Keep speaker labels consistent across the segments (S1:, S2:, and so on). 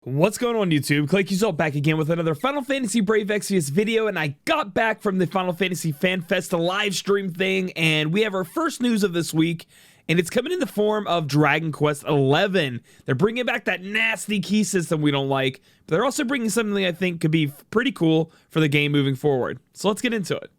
S1: What's going on, YouTube? Claic Yuzolt back again with another Final Fantasy Brave Exvius video, and I got back from the Final Fantasy Fan Fest live stream thing, and we have our first news of this week, and it's coming in the form of Dragon Quest XI. They're bringing back that nasty key system we don't like, but they're also bringing something I think could be pretty cool for the game moving forward. So let's get into it.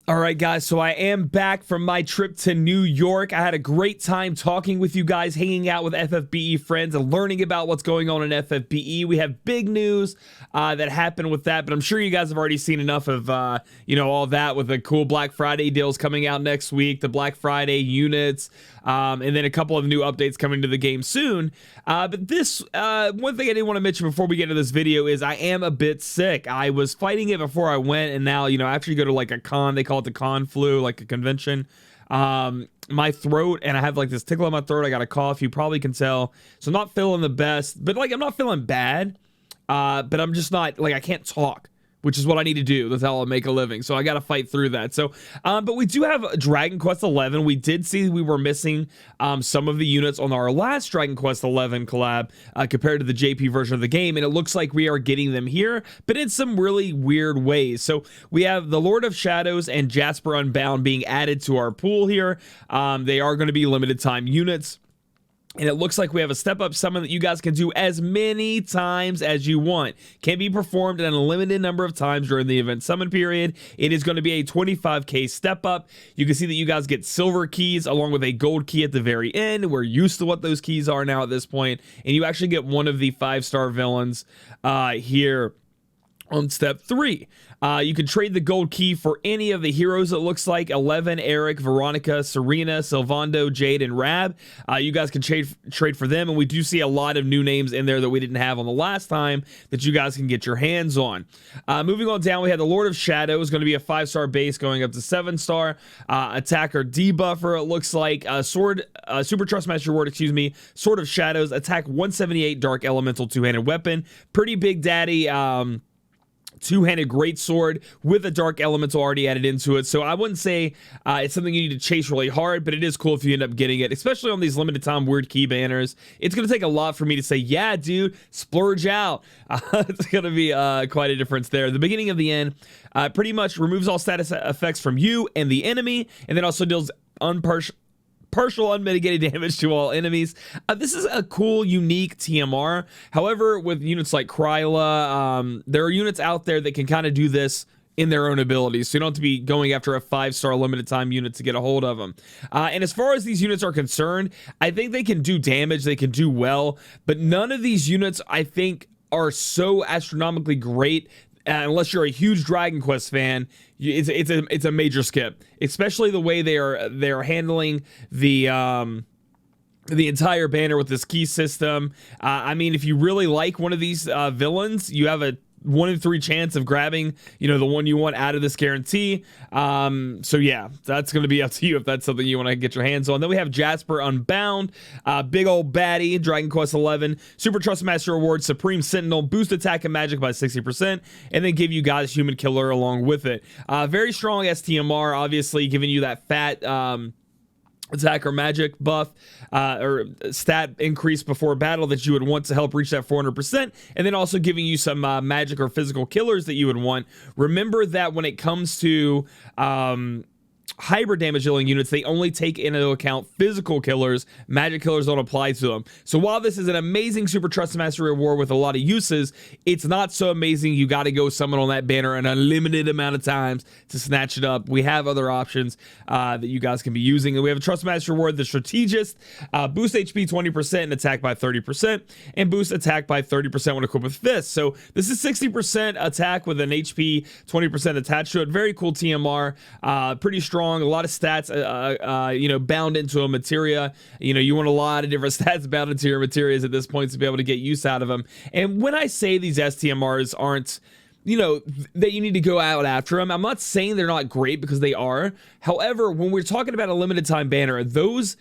S1: All right, guys, so I am back from my trip to New York. I had a great time talking with you guys, hanging out with FFBE friends and learning about what's going on in FFBE. We have big news that happened with that, but I'm sure you guys have already seen enough of, all that with the cool Black Friday deals coming out next week, the Black Friday units, and then a couple of new updates coming to the game soon. But this, one thing I didn't want to mention before we get into this video is I am a bit sick. I was fighting it before I went, and now, after you go to like a con, they call it the con flu, like a convention. My throat, and I have like this tickle in my throat. I got a cough, you probably can tell. So I'm not feeling the best, but like I'm not feeling bad. But I'm just not, like, I can't talk, which is what I need to do. That's how I'll make a living. So I got to fight through that. So, but we do have Dragon Quest XI. We did see we were missing some of the units on our last Dragon Quest XI collab compared to the JP version of the game. And it looks like we are getting them here, but in some really weird ways. So we have the Lord of Shadows and Jasper Unbound being added to our pool here. They are going to be limited time units. And it looks like we have a step-up summon that you guys can do as many times as you want. Can be performed an unlimited number of times during the event summon period. It is going to be a 25k step-up. You can see that you guys get silver keys along with a gold key at the very end. We're used to what those keys are now at this point. And you actually get one of the 5-star villains here on step 3. You can trade the gold key for any of the heroes, it looks like. 11, Erik, Veronica, Serena, Sylvando, Jade, and Rab. You guys can trade for them, and we do see a lot of new names in there that we didn't have on the last time that you guys can get your hands on. Moving on down, we have the Lord of Shadows, going to be a 5-star base going up to 7-star. Attacker debuffer, it looks like. Super Trust Master Ward, Sword of Shadows, attack 178, Dark Elemental, 2-handed weapon. Pretty big daddy, two-handed greatsword with a dark elemental already added into it. So I wouldn't say it's something you need to chase really hard, but it is cool if you end up getting it, especially on these limited time weird key banners. It's going to take a lot for me to say, yeah, dude, splurge out. It's going to be quite a difference there. The beginning of the end pretty much removes all status effects from you and the enemy, and then also deals partial unmitigated damage to all enemies. This is a cool, unique TMR. However, with units like Kryla, there are units out there that can kind of do this in their own abilities, so you don't have to be going after a 5-star limited time unit to get a hold of them. And as far as these units are concerned, I think they can do damage, they can do well, but none of these units, I think, are so astronomically great. Unless you're a huge Dragon Quest fan, it's a major skip, especially the way they are handling the entire banner with this key system. I mean, if you really like one of these villains, you have a 1 in 3 chance of grabbing, the one you want out of this guarantee. So yeah, that's going to be up to you if that's something you want to get your hands on. Then we have Jasper Unbound, big old baddie, Dragon Quest XI, Super Trust Master Award, Supreme Sentinel, boost attack and magic by 60%, and then give you guys Human Killer along with it. Very strong STMR, obviously giving you that fat, attack or magic buff or stat increase before battle that you would want to help reach that 400%, and then also giving you some magic or physical killers that you would want. Remember that when it comes to hybrid damage dealing units, they only take into account physical killers. Magic killers don't apply to them. So while this is an amazing Super Trust Master reward with a lot of uses, it's not so amazing. You got to go summon on that banner an unlimited amount of times to snatch it up. We have other options that you guys can be using, and we have a Trust Master reward, the Strategist, boost HP 20% and attack by 30%, and boost attack by 30% when equipped with Fist. So this is 60% attack with an HP 20% attached to it. Very cool TMR, pretty strong. A lot of stats, bound into a materia. You want a lot of different stats bound into your materias at this point to be able to get use out of them. And when I say these STMRs aren't, that you need to go out after them, I'm not saying they're not great, because they are. However, when we're talking about a limited time banner, those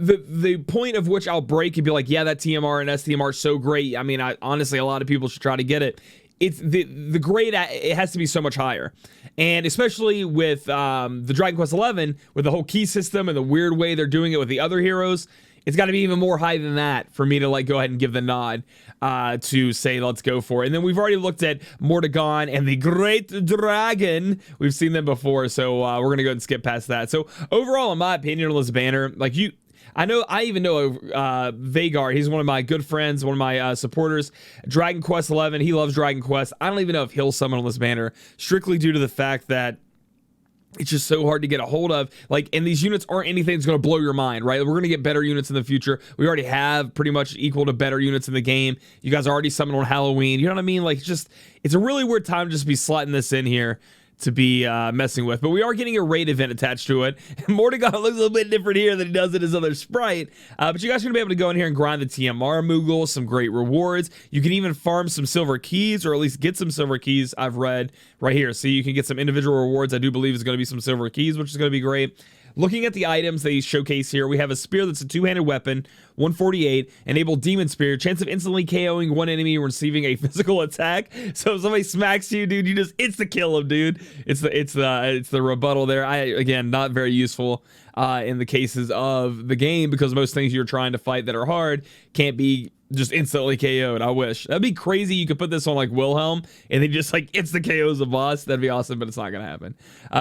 S1: the point of which I'll break and be like, yeah, that TMR and STMR are so great. I mean, honestly, a lot of people should try to get it. it's the grade, it has to be so much higher. And especially with the Dragon Quest XI, with the whole key system and the weird way they're doing it with the other heroes, it's got to be even more high than that for me to like go ahead and give the nod to say let's go for it. And then we've already looked at Mordegon and the Great Dragon. We've seen them before, so we're gonna go ahead and skip past that. So overall, in my opinion on this banner, like I even know Vagar. He's one of my good friends, one of my supporters. Dragon Quest XI, he loves Dragon Quest. I don't even know if he'll summon on this banner, strictly due to the fact that it's just so hard to get a hold of. Like, and these units aren't anything that's going to blow your mind, right? We're going to get better units in the future. We already have pretty much equal to better units in the game. You guys are already summoned on Halloween. You know what I mean? Like, it's a really weird time to just be slotting this in here to be messing with, but we are getting a raid event attached to it. Mordegon looks a little bit different here than he does in his other sprite, but you guys are gonna be able to go in here and grind the TMR Moogle, some great rewards. You can even farm some silver keys, or at least get some silver keys. I've read right here, so you can get some individual rewards. I do believe is going to be some silver keys, which is going to be great. Looking at the items they showcase here, we have a spear that's a two-handed weapon, 148, enable demon spear, chance of instantly KOing one enemy and receiving a physical attack. So if somebody smacks you, dude, you just insta-kill them, dude. It's the rebuttal there. Again, not very useful in the cases of the game, because most things you're trying to fight that are hard can't be just instantly KO'd. I wish. That'd be crazy. You could put this on like Wilhelm and then just like insta KOs the boss. That'd be awesome, but it's not gonna happen.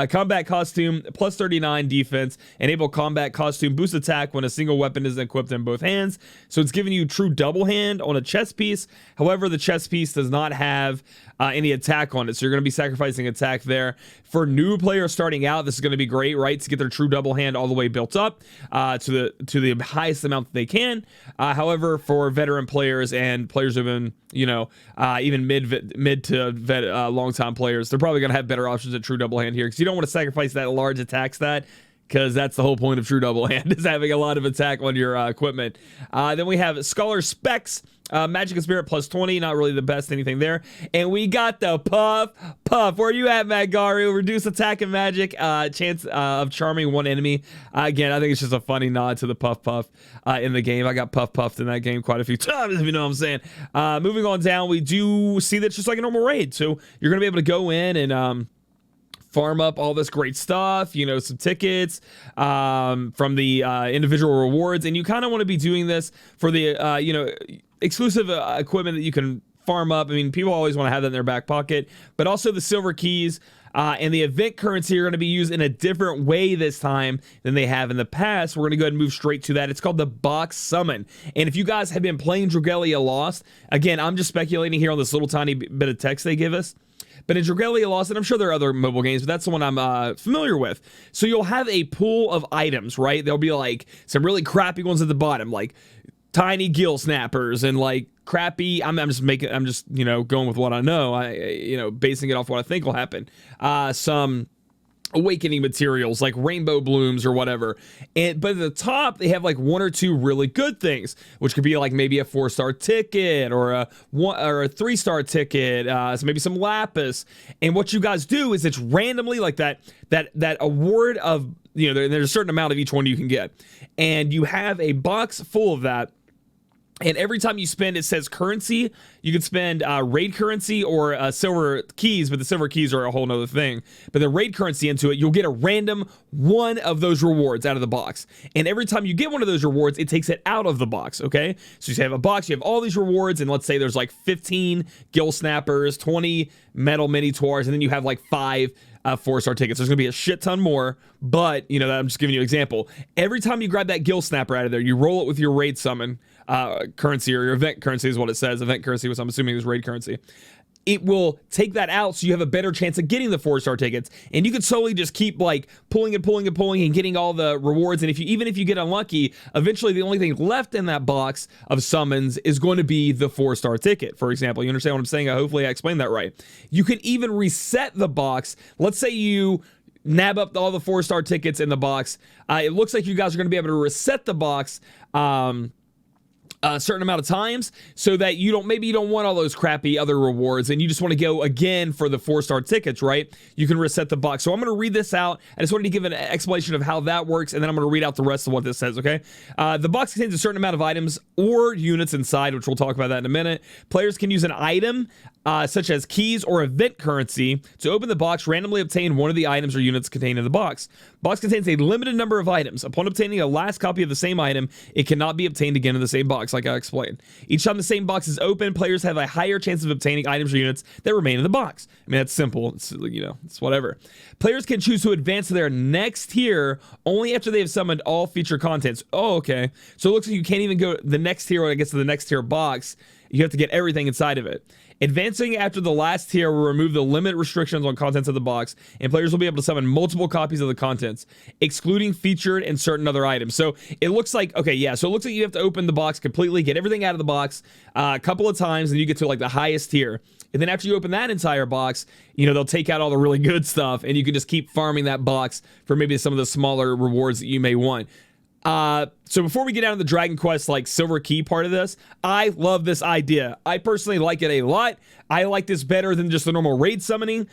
S1: Combat costume, plus 39 defense, enable combat costume, boost attack when a single weapon is equipped in both hands. So it's giving you true double hand on a chest piece. However, the chest piece does not have any attack on it, so you're going to be sacrificing attack there. For new players starting out, this is going to be great, right, to get their true double hand all the way built up to the highest amount that they can. However, for veteran players and players who've been, you know, even mid to long time players, they're probably going to have better options at true double hand here, because you don't want to sacrifice that large attack stat, because that's the whole point of true double hand, is having a lot of attack on your equipment. Then we have Scholar Specs, Magic and Spirit plus 20, not really the best anything there. And we got the Puff. Where you at, Magaru? Reduce attack and magic, chance of charming one enemy. Again, I think it's just a funny nod to the Puff in the game. I got puffed in that game quite a few times, if you know what I'm saying. Moving on down, we do see that's just like a normal raid. So you're going to be able to go in and farm up all this great stuff, you know, some tickets from the individual rewards. And you kind of want to be doing this for the, you know, exclusive equipment that you can farm up. I mean, people always want to have that in their back pocket, but also the silver keys and the event currency are going to be used in a different way this time than they have in the past. We're going to go ahead and move straight to that. It's called the box summon. And if you guys have been playing Dragalia Lost, again, I'm just speculating here on this little tiny bit of text they give us. But in Dragalia Lost, and I'm sure there are other mobile games, but that's the one I'm familiar with. So you'll have a pool of items, right? There'll be like some really crappy ones at the bottom, like tiny gill snappers and like crappy. I'm just you know, going with what I know. You know, basing it off what I think will happen. Some awakening materials like rainbow blooms or whatever, but at the top they have like one or two really good things, which could be like maybe a 4-star ticket or a 3-star ticket, so maybe some lapis. And what you guys do is it's randomly like that award of, you know, there's a certain amount of each one you can get, and you have a box full of that. And every time you spend, it says currency. You can spend raid currency or silver keys, but the silver keys are a whole nother thing. But the raid currency into it, you'll get a random one of those rewards out of the box. And every time you get one of those rewards, it takes it out of the box, okay? So you have a box, you have all these rewards, and let's say there's like 15 gill snappers, 20 metal mini tours, and then you have like 5 4-star tickets. There's gonna be a shit ton more, but you know, I'm just giving you an example. Every time you grab that gill snapper out of there, you roll it with your raid summon currency, or your event currency is what it says. Event currency, which I'm assuming is raid currency. It will take that out, so you have a better chance of getting the 4-star tickets, and you can slowly just keep like pulling and getting all the rewards. And even if you get unlucky, eventually the only thing left in that box of summons is going to be the 4-star ticket, for example. You understand what I'm saying? Hopefully I explained that right. You can even reset the box. Let's say you nab up all the 4-star tickets in the box. It looks like you guys are going to be able to reset the box a certain amount of times, so that maybe you don't want all those crappy other rewards and you just want to go again for the 4-star tickets, right? You can reset the box. So I'm going to read this out. I just wanted to give an explanation of how that works, and then I'm going to read out the rest of what this says, okay? The box contains a certain amount of items or units inside, which we'll talk about that in a minute. Players can use an item such as keys or event currency to open the box, randomly obtain one of the items or units contained in the box. Box contains a limited number of items. Upon obtaining a last copy of the same item, it cannot be obtained again in the same box, like I explained. Each time the same box is open, players have a higher chance of obtaining items or units that remain in the box. I mean, that's simple. It's, it's whatever. Players can choose to advance to their next tier only after they have summoned all feature contents. Oh, okay. So it looks like you can't even go the next tier when it gets to the next tier box. You have to get everything inside of it. Advancing after the last tier will remove the limit restrictions on contents of the box, and players will be able to summon multiple copies of the contents, excluding featured and certain other items. So it looks like, okay, yeah, so it looks like you have to open the box completely, get everything out of the box a couple of times, and you get to like the highest tier. And then after you open that entire box, they'll take out all the really good stuff, and you can just keep farming that box for maybe some of the smaller rewards that you may want. So before we get down to the Dragon Quest, like silver key part of this, I love this idea. I personally like it a lot. I like this better than just the normal raid summoning,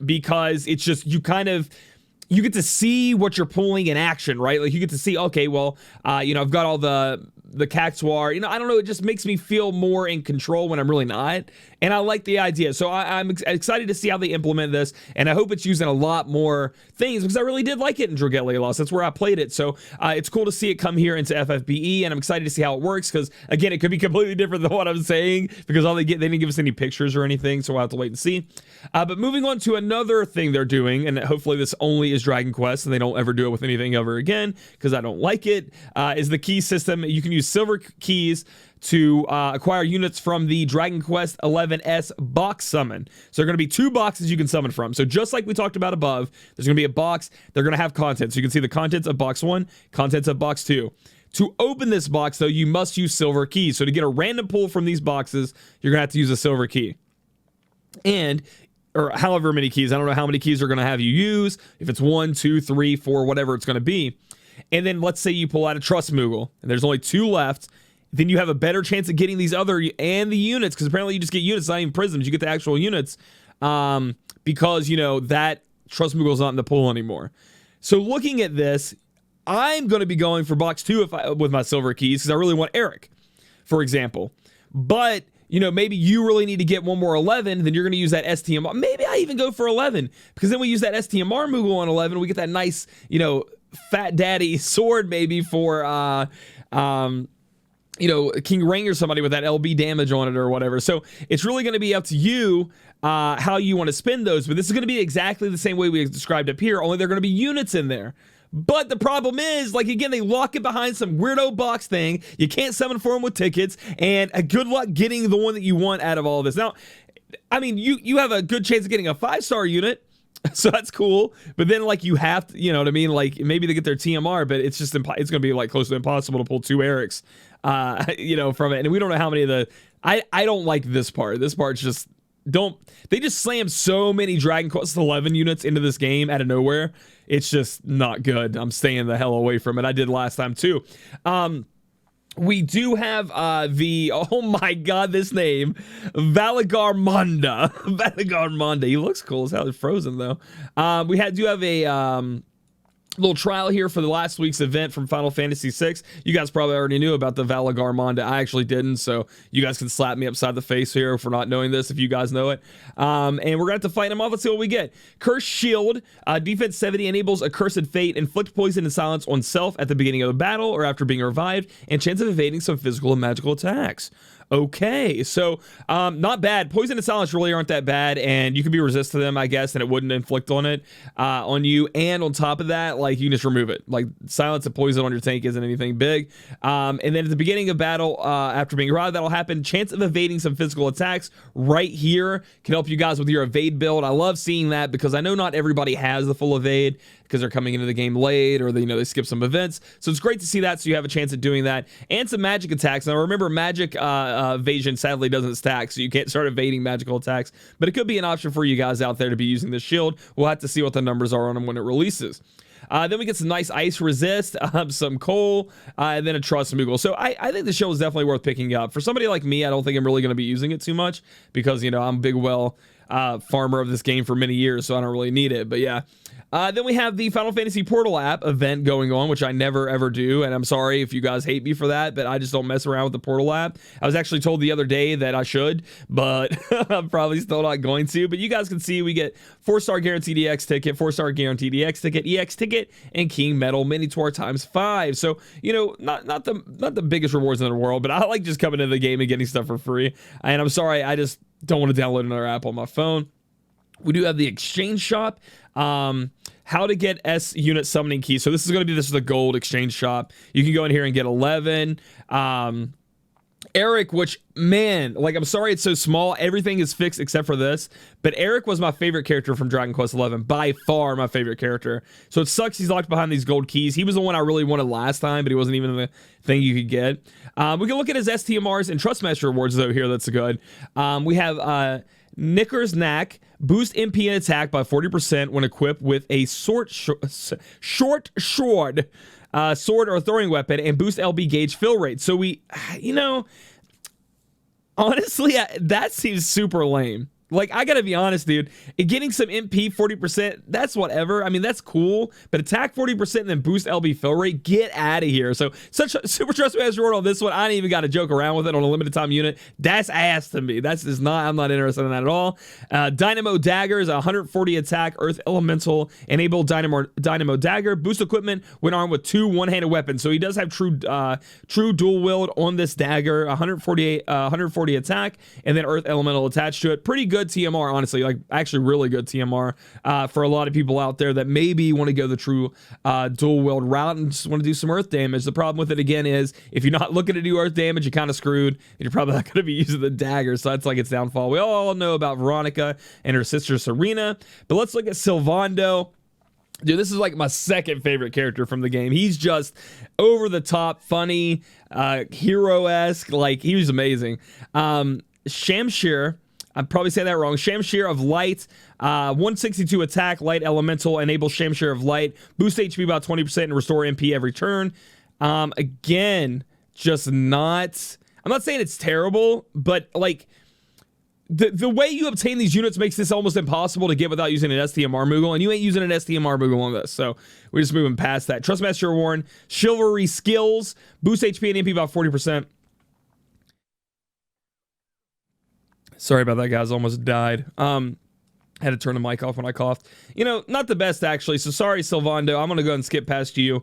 S1: because it's just, you get to see what you're pulling in action, right? Like you get to see, okay, well, I've got all the Cactuar, I don't know, it just makes me feel more in control when I'm really not, and I like the idea. So I'm excited to see how they implement this, and I hope it's used in a lot more things, because I really did like it in Dragalia Lost. That's where I played it, so it's cool to see it come here into FFBE, and I'm excited to see how it works, because again, it could be completely different than what I'm saying, because they didn't give us any pictures or anything, so we'll have to wait and see. But moving on to another thing they're doing, and hopefully this only is Dragon Quest, and they don't ever do it with anything ever again, because I don't like it, is the key system. You can use silver keys to acquire units from the Dragon Quest 11S box summon. So there are going to be 2 boxes you can summon from. So just like we talked about above, there's going to be a box. They're going to have content. So you can see the contents of box 1, contents of box 2. To open this box, though, you must use silver keys. So to get a random pull from these boxes, you're going to have to use a silver key. Or however many keys. I don't know how many keys they're going to have you use. If it's 1, 2, 3, 4, whatever it's going to be. And then let's say you pull out a Trust Moogle, and there's only 2 left. Then you have a better chance of getting these other and the units, because apparently you just get units, not even prisms. You get the actual units, because that Trust Moogle is not in the pool anymore. So looking at this, I'm going to be going for box 2 with my silver keys, because I really want Erik, for example. But maybe you really need to get one more 11, then you're going to use that STMR. Maybe I even go for 11, because then we use that STMR Moogle on 11. We get that nice, fat daddy sword maybe for, King Ring or somebody with that LB damage on it or whatever. So it's really going to be up to you how you want to spend those. But this is going to be exactly the same way we described up here, only there are going to be units in there. But the problem is, like, again, they lock it behind some weirdo box thing. You can't summon for them with tickets, and good luck getting the one that you want out of all of this. Now, I mean, you have a good chance of getting a 5-star unit, so that's cool. But then, like, you have to, you know what I mean? Like, maybe they get their TMR, but it's just, it's going to be, like, close to impossible to pull 2 Eriks, from it. And we don't know how many of the, I don't like this part. This part's just, they just slammed so many Dragon Quest 11 units into this game out of nowhere. It's just not good. I'm staying the hell away from it. I did last time too. We do have oh my god, this name, Valagar-Monda. Valagar-Monda. He looks cool as hell. He's frozen though. We do have a little trial here for the last week's event from Final Fantasy VI. You guys probably already knew about the Valagar-Monda. I actually didn't, so you guys can slap me upside the face here for not knowing this if you guys know it. And we're going to have to fight him off. Let's see what we get. Cursed Shield. Defense 70 enables Accursed Fate. Inflict poison and silence on self at the beginning of the battle or after being revived, and chance of evading some physical and magical attacks. Okay, so not bad. Poison and silence really aren't that bad, and you can be resistant to them, I guess, and it wouldn't inflict on you. And on top of that, like, you can just remove it. Like, silence and poison on your tank isn't anything big. And then at the beginning of battle, after being revived, that'll happen. Chance of evading some physical attacks right here can help you guys with your evade build. I love seeing that because I know not everybody has the full evade. because they're coming into the game late, or they skip some events. So it's great to see that, so you have a chance at doing that. And some magic attacks. Now remember, magic evasion sadly doesn't stack, so you can't start evading magical attacks, but it could be an option for you guys out there to be using this shield. We'll have to see what the numbers are on them when it releases. Then we get some nice ice resist, some coal, and then a trust Moogle. So I think the shield is definitely worth picking up. For somebody like me, I don't think I'm really going to be using it too much, because I'm a big farmer of this game for many years, so I don't really need it. But yeah. Then we have the Final Fantasy Portal app event going on, which I never ever do, and I'm sorry if you guys hate me for that, but I just don't mess around with the Portal app. I was actually told the other day that I should, but I'm probably still not going to. But you guys can see we get 4-star guaranteed EX ticket, 4-star guaranteed EX ticket, and King Metal Mini Tour ×5. So not the biggest rewards in the world, but I like just coming into the game and getting stuff for free. And I'm sorry, I just don't want to download another app on my phone. We do have the exchange shop. How to get S unit summoning keys. So this is the gold exchange shop. You can go in here and get 11. Erik, which, man, I'm sorry it's so small. Everything is fixed except for this. But Erik was my favorite character from Dragon Quest XI. By far my favorite character. So it sucks he's locked behind these gold keys. He was the one I really wanted last time, but he wasn't even the thing you could get. We can look at his STMRs and Trustmaster rewards, though, here. That's good. We have Knicker's Knack. Boost MP and attack by 40% when equipped with a short sword or throwing weapon, and boost LB gauge fill rate. So we, honestly, that seems super lame. I gotta be honest, dude. Getting some MP 40%, that's whatever. I mean, that's cool. But attack 40% and then boost LB fill rate, get out of here. So, such a super trustmaster reward on this one. I ain't even got to joke around with it on a limited time unit. That's ass to me. I'm not interested in that at all. Dynamo Dagger is 140 attack, Earth Elemental, enable Dynamo Dagger, boost equipment when armed with 2 one-handed weapons. So he does have true dual wield on this dagger, 140 attack, and then Earth Elemental attached to it. Pretty good TMR, honestly, actually really good TMR for a lot of people out there that maybe want to go the true dual wield route and just want to do some earth damage. The problem with it, again, is if you're not looking to do earth damage, you're kind of screwed, and you're probably not going to be using the dagger, so that's its downfall. We all know about Veronica and her sister Serena, but let's look at Sylvando. Dude, this is my second favorite character from the game. He's just over the top, funny, hero-esque. He was amazing. Shamsher, I'm probably saying that wrong. Shamsher of Light, 162 attack, Light Elemental, enable Shamsher of Light, boost HP about 20% and restore MP every turn. Again, just not... I'm not saying it's terrible, but the way you obtain these units makes this almost impossible to get without using an STMR Moogle, and you ain't using an STMR Moogle on this, so we're just moving past that. Trustmaster Reward, Chivalry Skills, boost HP and MP about 40%. Sorry about that, guys. Almost died. Had to turn the mic off when I coughed. Not the best, actually. So sorry, Sylvando. I'm going to go ahead and skip past you.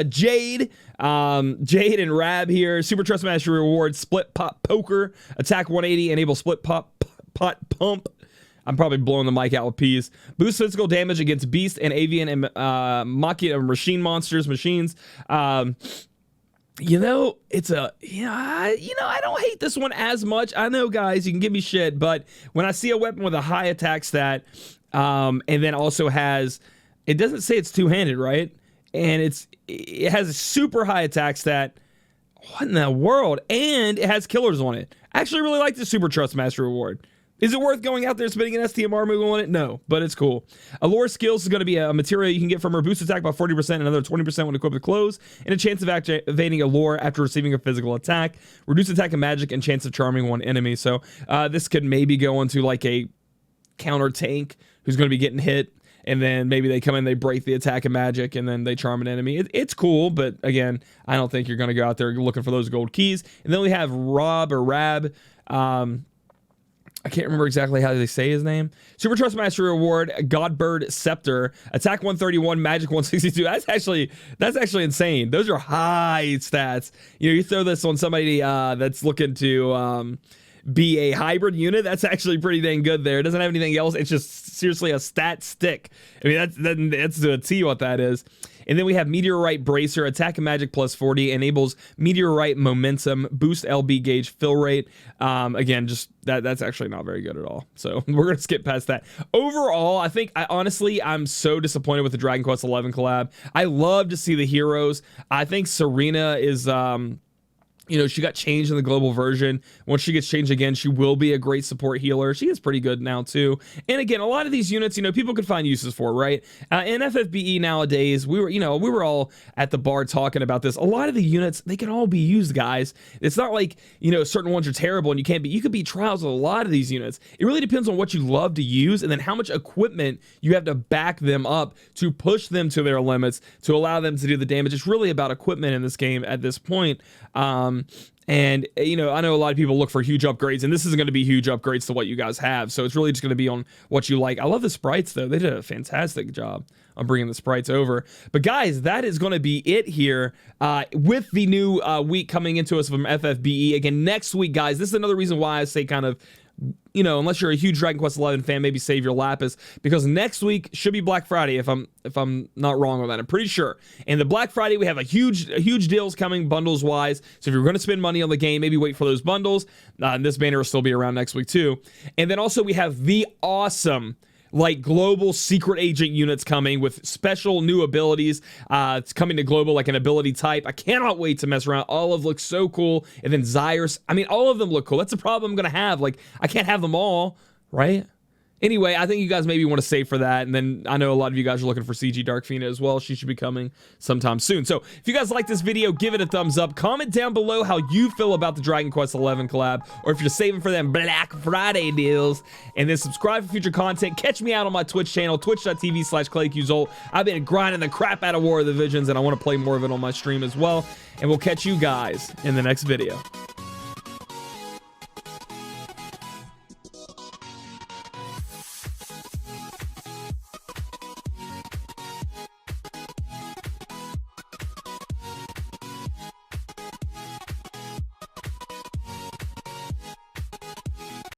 S1: Jade. Jade and Rab here. Super Trustmaster Reward. Split Pot Poker. Attack 180. Enable Split Pot Pump. I'm probably blowing the mic out with peas. Boost physical damage against Beast and Avian and Machina machine machines. It's I don't hate this one as much. I know, guys, you can give me shit, but when I see a weapon with a high attack stat, and then also it doesn't say it's two-handed, right? And it has a super high attack stat. What in the world? And it has killers on it. I actually really like the Super Trustmaster Reward. Is it worth going out there and spending an STMR move on it? No, but it's cool. Alaura Skills is going to be a material you can get from her. Boost attack by 40%, another 20% when equipped with clothes, and a chance of activating Alaura after receiving a physical attack. Reduce attack and magic, and chance of charming one enemy. So this could maybe go into a counter tank who's going to be getting hit, and then maybe they come in, they break the attack and magic, and then they charm an enemy. It's cool, but again, I don't think you're going to go out there looking for those gold keys. And then we have Rab. I can't remember exactly how they say his name. Super Trustmaster Reward, Godbird Scepter, Attack 131, Magic 162. That's actually insane. Those are high stats. You throw this on somebody that's looking to be a hybrid unit. That's actually pretty dang good there. It doesn't have anything else. It's just seriously a stat stick. I mean, that's to a T what that is. And then we have Meteorite Bracer, attack and magic plus 40, enables Meteorite momentum, boost LB gauge fill rate. Again, just that's actually not very good at all. So we're gonna skip past that. Overall, honestly, I'm so disappointed with the Dragon Quest XI collab. I love to see the heroes. I think Serena is you know, she got changed in the global version. Once she gets changed again, she will be a great support healer. She is pretty good now too. And again, a lot of these units, you know, people could find uses for, right? In FFBE nowadays, we were all at the bar talking about this. A lot of the units, they can all be used, guys. It's not like, you know, certain ones are terrible and you could beat trials with a lot of these units. It really depends on what you love to use and then how much equipment you have to back them up to push them to their limits to allow them to do the damage. It's really about equipment in this game at this point. And, you know, I know a lot of people look for huge upgrades, and this isn't going to be huge upgrades to what you guys have. So it's really just going to be on what you like. I love the sprites, though. They did a fantastic job on bringing the sprites over. But, guys, that is going to be it here with the new week coming into us from FFBE. Again, next week, guys, this is another reason why I say kind of, you know, unless you're a huge Dragon Quest XI fan, maybe save your Lapis, because next week should be Black Friday if I'm not wrong with that. I'm pretty sure. And the Black Friday, we have a huge deals coming bundles wise. So if you're going to spend money on the game, maybe wait for those bundles. This banner will still be around next week too. And then also we have the awesome like global secret agent units coming with special new abilities. It's coming to global like an ability type. I cannot wait to mess around. Olive looks so cool. And then Zyrus. I mean, all of them look cool. That's the problem I'm going to have. Like, I can't have them all, right? Anyway, I think you guys maybe want to save for that. And then I know a lot of you guys are looking for CG Darkfina as well. She should be coming sometime soon. So if you guys like this video, give it a thumbs up. Comment down below how you feel about the Dragon Quest XI collab, or if you're saving for them Black Friday deals. And then subscribe for future content. Catch me out on my Twitch channel, twitch.tv/Claic Yuzolt. I've been grinding the crap out of War of the Visions, and I want to play more of it on my stream as well. And we'll catch you guys in the next video.